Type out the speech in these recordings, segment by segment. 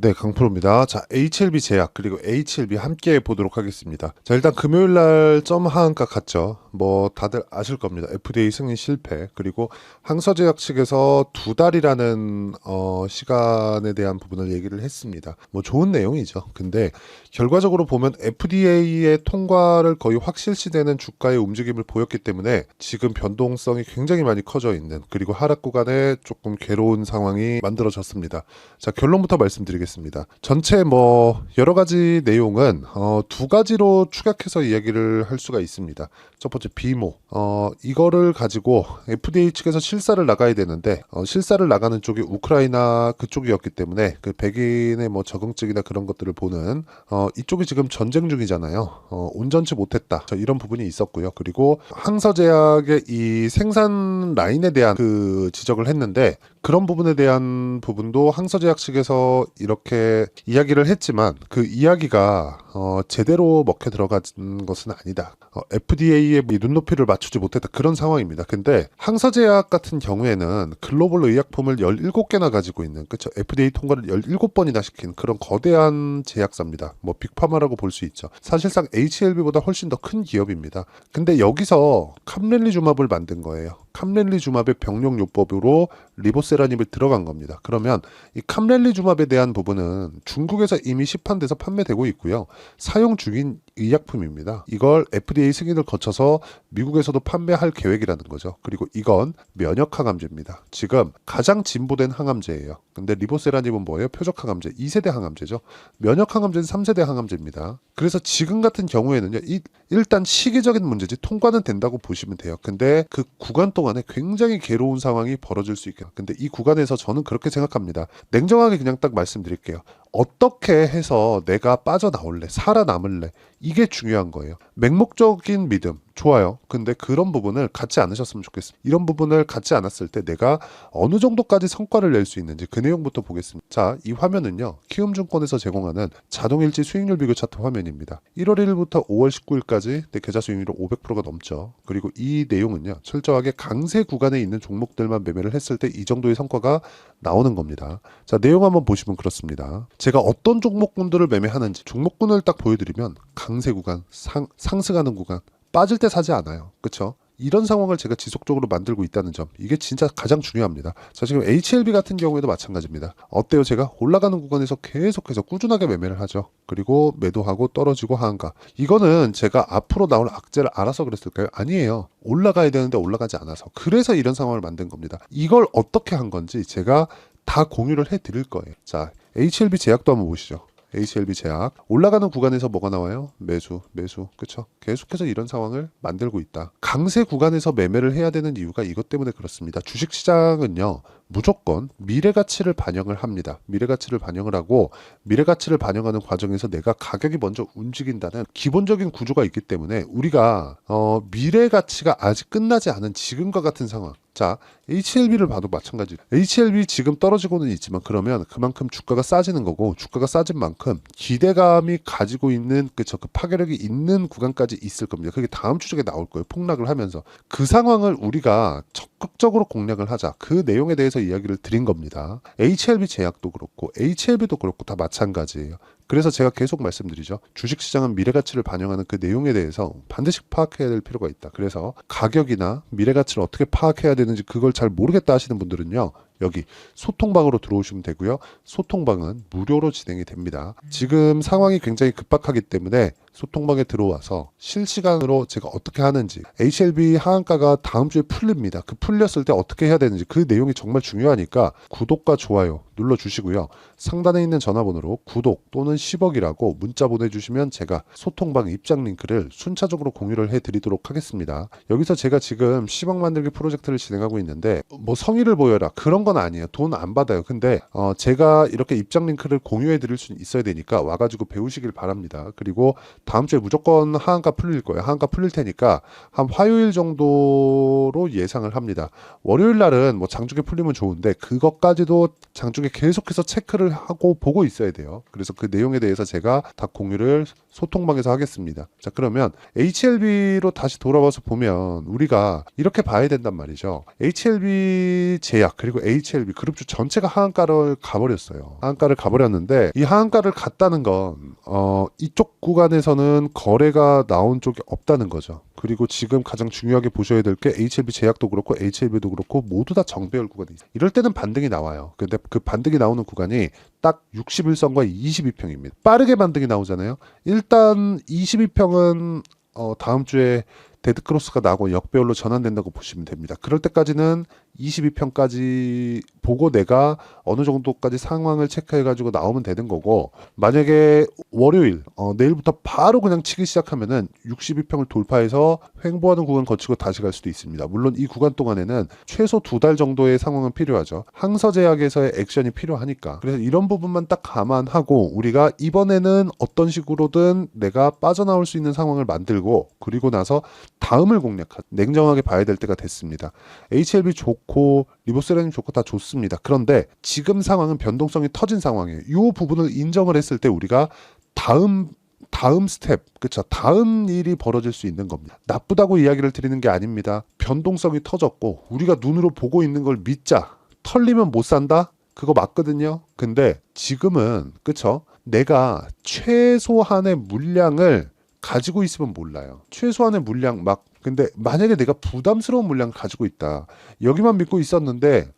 네, 강프로입니다. 자, HLB 제약 그리고 HLB 함께 보도록 하겠습니다. 자, 일단 금요일 날 점 하한가 갔죠. 뭐 다들 아실 겁니다. FDA 승인 실패 그리고 항서제약 측에서 2달이라는 시간에 대한 부분을 얘기를 했습니다. 뭐 좋은 내용이죠. 근데 결과적으로 보면 FDA의 통과를 거의 확실시되는 주가의 움직임을 보였기 때문에 지금 변동성이 굉장히 많이 커져 있는 그리고 하락 구간에 조금 괴로운 상황이 만들어졌습니다. 자, 결론부터 말씀드리겠습니다. 전체 뭐 여러 가지 내용은 2가지로 축약해서 이야기를 할 수가 있습니다. 첫 번째 비모, 이거를 가지고 FDA 측에서 실사를 나가야 되는데 실사를 나가는 쪽이 우크라이나 그쪽이었기 때문에 그 백인의 뭐 적응증이나 그런 것들을 보는 이쪽이 지금 전쟁 중이잖아요. 온전치 못했다. 이런 부분이 있었고요. 그리고 항서제약의 이 생산 라인에 대한 그 지적을 했는데 그런 부분에 대한 부분도 항서제약 측에서 이렇게 이야기를 했지만 그 이야기가 제대로 먹혀 들어간 것은 아니다. FDA의 눈높이를 맞추지 못했다. 그런 상황입니다. 근데 항서제약 같은 경우에는 글로벌 의약품을 17개나 가지고 있는, 그쵸? FDA 통과를 17번이나 시킨 그런 거대한 제약사입니다. 뭐 빅파마라고 볼 수 있죠. 사실상 HLB보다 훨씬 더 큰 기업입니다. 근데 여기서 캄렐리주맙을 만든 거예요. 캄렐리주맙의 병용요법으로 리보세라닙을 들어간 겁니다. 그러면 이 캄렐리주맙에 대한 부분은 중국에서 이미 시판돼서 판매되고 있고요. 사용 중인 의약품입니다. 이걸 FDA 승인을 거쳐서 미국에서도 판매할 계획이라는 거죠. 그리고 이건 면역항암제입니다. 지금 가장 진보된 항암제예요. 근데 리보세라닙은 뭐예요? 표적항암제, 2세대 항암제죠. 면역항암제는 3세대 항암제입니다. 그래서 지금 같은 경우에는요, 일단 시기적인 문제지 통과는 된다고 보시면 돼요. 근데 그 구간 동안에 굉장히 괴로운 상황이 벌어질 수 있겠죠. 근데 이 구간에서 저는 그렇게 생각합니다. 냉정하게 그냥 딱 말씀드릴게요. 어떻게 해서 내가 빠져나올래? 살아남을래? 이게 중요한 거예요. 맹목적인 믿음, 좋아요. 근데 그런 부분을 갖지 않으셨으면 좋겠습니다. 이런 부분을 갖지 않았을 때 내가 어느 정도까지 성과를 낼 수 있는지 그 내용부터 보겠습니다. 자, 이 화면은요, 키움증권에서 제공하는 자동일지 수익률 비교 차트 화면입니다. 1월 1일부터 5월 19일까지 내 계좌 수익률은 500%가 넘죠. 그리고 이 내용은요, 철저하게 강세 구간에 있는 종목들만 매매를 했을 때 이 정도의 성과가 나오는 겁니다. 자, 내용 한번 보시면 그렇습니다. 제가 어떤 종목군들을 매매하는지 종목군을 딱 보여드리면 강세 구간, 상승하는 구간, 빠질 때 사지 않아요. 그쵸? 이런 상황을 제가 지속적으로 만들고 있다는 점, 이게 진짜 가장 중요합니다. 자, 지금 HLB 같은 경우에도 마찬가지입니다. 어때요? 제가 올라가는 구간에서 계속해서 꾸준하게 매매를 하죠. 그리고 매도하고 떨어지고 하한가. 이거는 제가 앞으로 나올 악재를 알아서 그랬을까요? 아니에요. 올라가야 되는데 올라가지 않아서. 그래서 이런 상황을 만든 겁니다. 이걸 어떻게 한 건지 제가 다 공유를 해드릴 거예요. 자, HLB 제약도 한번 보시죠. HLB 제약 올라가는 구간에서 뭐가 나와요? 매수, 그쵸? 계속해서 이런 상황을 만들고 있다. 강세 구간에서 매매를 해야 되는 이유가 이것 때문에 그렇습니다. 주식시장은요, 무조건 미래가치를 반영을 합니다. 미래가치를 반영을 하고 미래가치를 반영하는 과정에서 내가 가격이 먼저 움직인다는 기본적인 구조가 있기 때문에 우리가 미래가치가 아직 끝나지 않은 지금과 같은 상황. 자, HLB를 봐도 마찬가지. HLB 지금 떨어지고는 있지만 그러면 그만큼 주가가 싸지는 거고, 주가가 싸진 만큼 기대감이 가지고 있는 그 파괴력이 있는 구간까지 있을 겁니다. 그게 다음 주 중에 나올 거예요. 폭락을 하면서. 그 상황을 우리가 적극적으로 공략을 하자. 그 내용에 대해서 이야기를 드린 겁니다. HLB 제약도 그렇고 HLB도 그렇고 다 마찬가지예요. 그래서 제가 계속 말씀드리죠. 주식시장은 미래가치를 반영하는 그 내용에 대해서 반드시 파악해야 될 필요가 있다. 그래서 가격이나 미래가치를 어떻게 파악해야 되는지 그걸 잘 모르겠다 하시는 분들은요, 여기 소통방으로 들어오시면 되고요. 소통방은 무료로 진행이 됩니다. 지금 상황이 굉장히 급박하기 때문에 소통방에 들어와서 실시간으로 제가 어떻게 하는지, HLB 하한가가 다음 주에 풀립니다. 그 풀렸을 때 어떻게 해야 되는지 그 내용이 정말 중요하니까 구독과 좋아요 눌러주시고요. 상단에 있는 전화번호로 구독 또는 10억이라고 문자 보내주시면 제가 소통방 입장 링크를 순차적으로 공유를 해드리도록 하겠습니다. 여기서 제가 지금 10억 만들기 프로젝트를 진행하고 있는데 뭐 성의를 보여라 그런 건 아니에요. 돈 안 받아요. 근데 제가 이렇게 입장 링크를 공유해 드릴 수 있어야 되니까 와가지고 배우시길 바랍니다. 그리고 다음 주에 무조건 하한가 풀릴 거예요. 하한가 풀릴 테니까 한 화요일 정도로 예상을 합니다. 월요일 날은 뭐 장중에 풀리면 좋은데 그것까지도 장중에 계속해서 체크를 하고 보고 있어야 돼요. 그래서 그 내용 내용에 대해서 제가 다 공유를 소통방에서 하겠습니다. 자, 그러면 HLB로 다시 돌아와서 보면 우리가 이렇게 봐야 된단 말이죠. HLB 제약 그리고 HLB 그룹주 전체가 하한가를 가버렸어요. 하한가를 가버렸는데 이 하한가를 갔다는 건 이쪽 구간에서는 거래가 나온 쪽이 없다는 거죠. 그리고 지금 가장 중요하게 보셔야 될 게 HLB 제약도 그렇고 HLB도 그렇고 모두 다 정배열 구간이 있어요. 이럴 때는 반등이 나와요. 근데 그 반등이 나오는 구간이 딱 61선과 22평입니다. 빠르게 반등이 나오잖아요. 일단 22평은 다음 주에 데드크로스가 나고 역배열로 전환된다고 보시면 됩니다. 그럴 때까지는 22평까지 보고 내가 어느 정도까지 상황을 체크해가지고 나오면 되는 거고, 만약에 월요일 내일부터 바로 그냥 치기 시작하면은 62평을 돌파해서 횡보하는 구간 거치고 다시 갈 수도 있습니다. 물론 이 구간 동안에는 최소 2달 정도의 상황은 필요하죠. 항서제약에서의 액션이 필요하니까. 그래서 이런 부분만 딱 감안하고 우리가 이번에는 어떤 식으로든 내가 빠져나올 수 있는 상황을 만들고, 그리고 나서 다음을 공략하자. 냉정하게 봐야 될 때가 됐습니다. HLB 좋고 리보세라님 좋고 다 좋습니다. 그런데 지금 상황은 변동성이 터진 상황이에요. 이 부분을 인정을 했을 때 우리가 다음 스텝, 그쵸? 다음 일이 벌어질 수 있는 겁니다. 나쁘다고 이야기를 드리는 게 아닙니다. 변동성이 터졌고 우리가 눈으로 보고 있는 걸 믿자. 털리면 못 산다? 그거 맞거든요. 근데 지금은, 그쵸? 내가 최소한의 물량을 가지고 있으면 몰라요. 최소한의 물량 근데 만약에 내가 부담스러운 물량을 가지고 있다. 여기만 믿고 있었는데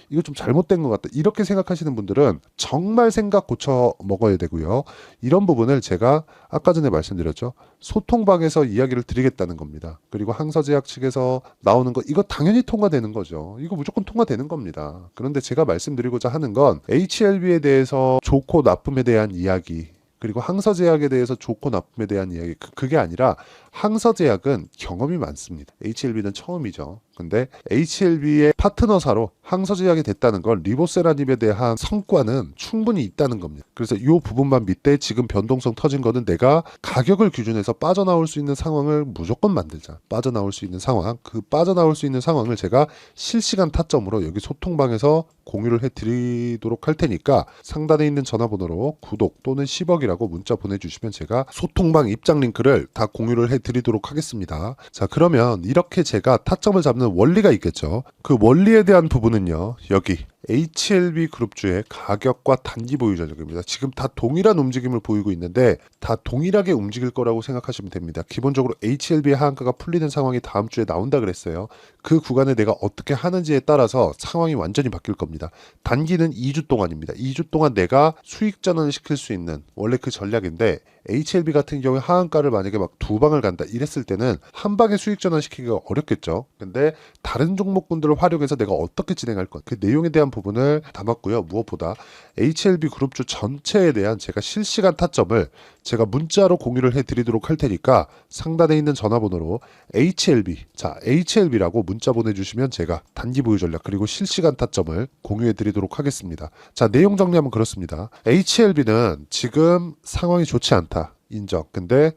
이거 좀 잘못된 것 같다. 이렇게 생각하시는 분들은 정말 생각 고쳐 먹어야 되고요. 이런 부분을 제가 아까 전에 말씀드렸죠. 소통방에서 이야기를 드리겠다는 겁니다. 그리고 항서제약 측에서 나오는 거 이거 당연히 통과되는 거죠. 이거 무조건 통과되는 겁니다. 그런데 제가 말씀드리고자 하는 건 HLB에 대해서 좋고 나쁨에 대한 이야기, 그리고 항서제약에 대해서 좋고 나쁨에 대한 이야기, 그게 아니라 항서제약은 경험이 많습니다. HLB는 처음이죠. 근데 HLB의 파트너사로 항서제약이 됐다는 건 리보세라님에 대한 성과는 충분히 있다는 겁니다. 그래서 이 부분만 밑에 지금 변동성 터진 거는 내가 가격을 기준해서 빠져나올 수 있는 상황을 무조건 만들자. 빠져나올 수 있는 상황, 그 빠져나올 수 있는 상황을 제가 실시간 타점으로 여기 소통방에서 공유를 해드리도록 할 테니까 상단에 있는 전화번호로 구독 또는 10억이라고 문자 보내주시면 제가 소통방 입장 링크를 다 공유를 해드리도록 하겠습니다. 자, 그러면 이렇게 제가 타점을 잡는 원리가 있겠죠. 그 원리에 대한 부분은요, 여기 HLB 그룹주의 가격과 단기 보유 전략입니다. 지금 다 동일한 움직임을 보이고 있는데 다 동일하게 움직일 거라고 생각하시면 됩니다. 기본적으로 HLB의 하한가가 풀리는 상황이 다음 주에 나온다 그랬어요. 그 구간에 내가 어떻게 하는지에 따라서 상황이 완전히 바뀔 겁니다. 단기는 2주 동안입니다. 2주 동안 내가 수익 전환을 시킬 수 있는 원래 그 전략인데, HLB 같은 경우에 하한가를 만약에 막 두 방을 간다 이랬을 때는 한 방에 수익 전환 시키기가 어렵겠죠. 근데 다른 종목군들을 활용해서 내가 어떻게 진행할 것, 그 내용에 대한 부분을 담았고요. 무엇보다 HLB 그룹주 전체에 대한 제가 실시간 타점을 제가 문자로 공유를 해드리도록 할 테니까 상단에 있는 전화번호로 HLB라고 문자 보내주시면 제가 단기 보유 전략 그리고 실시간 타점을 공유해드리도록 하겠습니다. 자, 내용 정리하면 그렇습니다. HLB는 지금 상황이 좋지 않다. 인정. 근데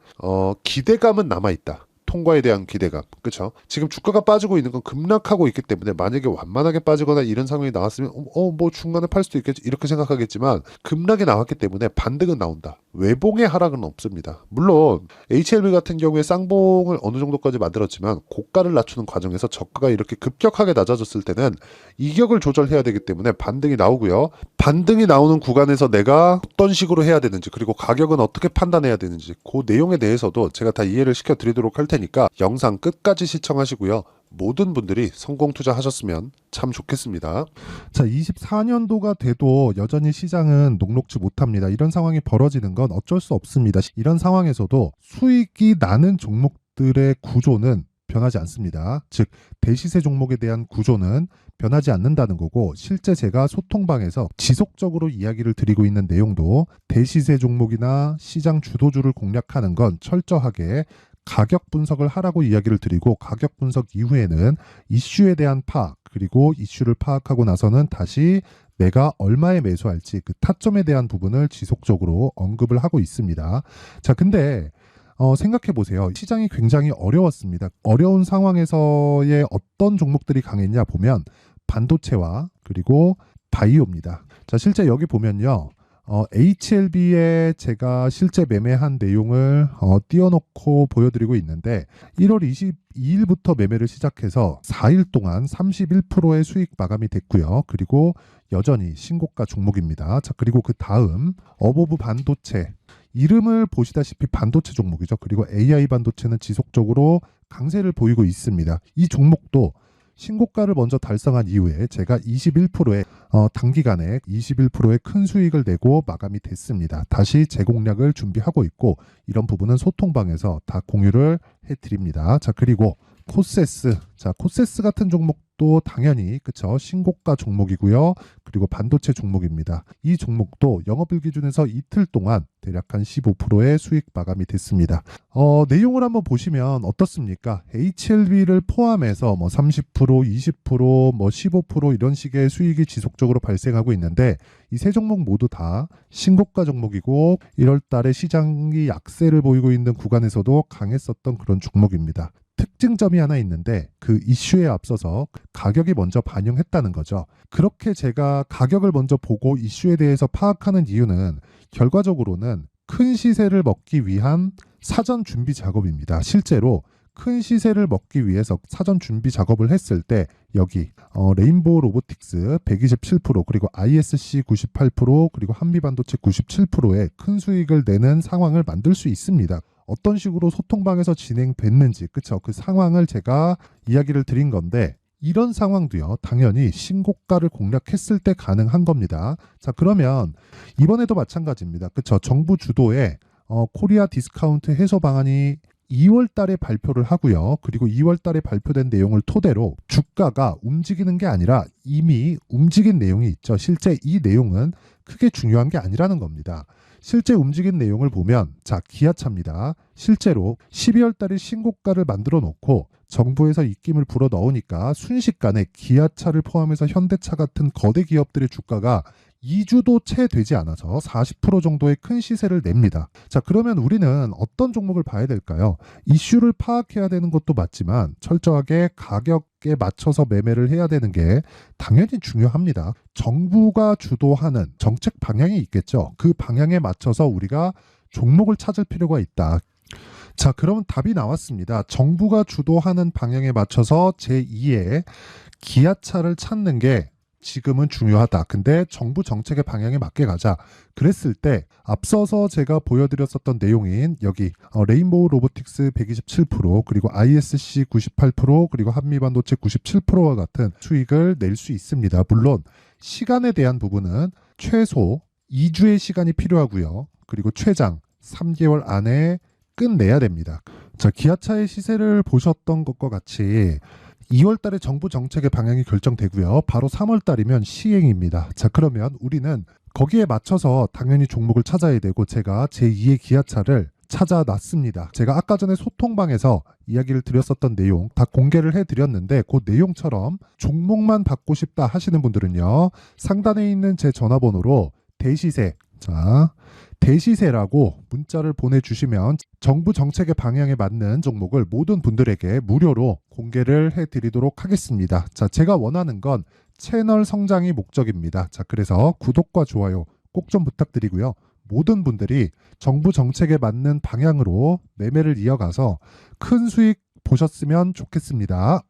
기대감은 남아있다. 통과에 대한 기대감, 그렇죠? 지금 주가가 빠지고 있는 건 급락하고 있기 때문에 만약에 완만하게 빠지거나 이런 상황이 나왔으면 뭐 중간에 팔 수도 있겠지 이렇게 생각하겠지만, 급락이 나왔기 때문에 반등은 나온다. 외봉의 하락은 없습니다. 물론 HLB 같은 경우에 쌍봉을 어느 정도까지 만들었지만 고가를 낮추는 과정에서 저가가 이렇게 급격하게 낮아졌을 때는 이격을 조절해야 되기 때문에 반등이 나오고요. 반등이 나오는 구간에서 내가 어떤 식으로 해야 되는지, 그리고 가격은 어떻게 판단해야 되는지, 그 내용에 대해서도 제가 다 이해를 시켜드리도록 할 테니까 영상 끝까지 시청하시고요. 모든 분들이 성공 투자하셨으면 참 좋겠습니다. 자, 24년도가 돼도 여전히 시장은 녹록지 못합니다. 이런 상황이 벌어지는 건 어쩔 수 없습니다. 이런 상황에서도 수익이 나는 종목들의 구조는 변하지 않습니다. 즉, 대시세 종목에 대한 구조는 변하지 않는다는 거고, 실제 제가 소통방에서 지속적으로 이야기를 드리고 있는 내용도 대시세 종목이나 시장 주도주를 공략하는 건 철저하게 가격 분석을 하라고 이야기를 드리고, 가격 분석 이후에는 이슈에 대한 파악, 그리고 이슈를 파악하고 나서는 다시 내가 얼마에 매수할지 그 타점에 대한 부분을 지속적으로 언급을 하고 있습니다. 자, 근데 생각해 보세요. 시장이 굉장히 어려웠습니다. 어려운 상황에서의 어떤 종목들이 강했냐 보면 반도체와 그리고 바이오입니다. 자, 실제 여기 보면요. HLB에 제가 실제 매매한 내용을 띄워놓고 보여드리고 있는데 1월 22일부터 매매를 시작해서 4일 동안 31%의 수익 마감이 됐고요. 그리고 여전히 신고가 종목입니다. 자, 그리고 그 다음 어보브 반도체, 이름을 보시다시피 반도체 종목이죠. 그리고 AI 반도체는 지속적으로 강세를 보이고 있습니다. 이 종목도 신고가를 먼저 달성한 이후에 제가 21%의 단기간에 21%의 큰 수익을 내고 마감이 됐습니다. 다시 재공략을 준비하고 있고 이런 부분은 소통방에서 다 공유를 해드립니다. 자, 그리고 코세스, 자, 코세스 같은 종목도 당연히 그쵸, 신고가 종목이고요. 그리고 반도체 종목입니다. 이 종목도 영업일 기준에서 이틀 동안 대략 한 15%의 수익 마감이 됐습니다. 내용을 한번 보시면 어떻습니까? HLB를 포함해서 뭐 30%, 20%, 뭐 15% 이런 식의 수익이 지속적으로 발생하고 있는데 이 세 종목 모두 다 신고가 종목이고 1월 달에 시장이 약세를 보이고 있는 구간에서도 강했었던 그런 종목입니다. 특징점이 하나 있는데 그 이슈에 앞서서 가격이 먼저 반영했다는 거죠. 그렇게 제가 가격을 먼저 보고 이슈에 대해서 파악하는 이유는 결과적으로는 큰 시세를 먹기 위한 사전 준비 작업입니다. 실제로 큰 시세를 먹기 위해서 사전 준비 작업을 했을 때 여기 레인보우 로보틱스 127% 그리고 ISC 98% 그리고 한미반도체 97%의 큰 수익을 내는 상황을 만들 수 있습니다. 어떤 식으로 소통방에서 진행됐는지 그쵸, 그 상황을 제가 이야기를 드린 건데 이런 상황도요 당연히 신고가를 공략했을 때 가능한 겁니다. 자, 그러면 이번에도 마찬가지입니다. 그쵸, 정부 주도의 코리아 디스카운트 해소 방안이 2월 달에 발표를 하고요. 그리고 2월 달에 발표된 내용을 토대로 주가가 움직이는 게 아니라 이미 움직인 내용이 있죠. 실제 이 내용은 크게 중요한 게 아니라는 겁니다. 실제 움직인 내용을 보면 자, 기아차입니다. 실제로 12월 달에 신고가를 만들어 놓고 정부에서 입김을 불어 넣으니까 순식간에 기아차를 포함해서 현대차 같은 거대 기업들의 주가가 2주도 채 되지 않아서 40% 정도의 큰 시세를 냅니다. 자, 그러면 우리는 어떤 종목을 봐야 될까요? 이슈를 파악해야 되는 것도 맞지만 철저하게 가격에 맞춰서 매매를 해야 되는 게 당연히 중요합니다. 정부가 주도하는 정책 방향이 있겠죠. 그 방향에 맞춰서 우리가 종목을 찾을 필요가 있다. 자, 그러면 답이 나왔습니다. 정부가 주도하는 방향에 맞춰서 제2의 기아차를 찾는 게 지금은 중요하다. 근데 정부 정책의 방향에 맞게 가자. 그랬을 때 앞서서 제가 보여드렸었던 내용인 여기 레인보우 로보틱스 127% 그리고 ISC 98% 그리고 한미반도체 97%와 같은 수익을 낼 수 있습니다. 물론 시간에 대한 부분은 최소 2주의 시간이 필요하고요. 그리고 최장 3개월 안에 끝내야 됩니다. 자, 기아차의 시세를 보셨던 것과 같이 2월 달에 정부 정책의 방향이 결정되고요. 바로 3월 달이면 시행입니다. 자, 그러면 우리는 거기에 맞춰서 당연히 종목을 찾아야 되고 제가 제2의 기아차를 찾아놨습니다. 제가 아까 전에 소통방에서 이야기를 드렸었던 내용 다 공개를 해드렸는데 그 내용처럼 종목만 받고 싶다 하시는 분들은요. 상단에 있는 제 전화번호로 대시세, 자, 대시세라고 문자를 보내주시면 정부 정책의 방향에 맞는 종목을 모든 분들에게 무료로 공개를 해드리도록 하겠습니다. 자, 제가 원하는 건 채널 성장이 목적입니다. 자, 그래서 구독과 좋아요 꼭 좀 부탁드리고요. 모든 분들이 정부 정책에 맞는 방향으로 매매를 이어가서 큰 수익 보셨으면 좋겠습니다.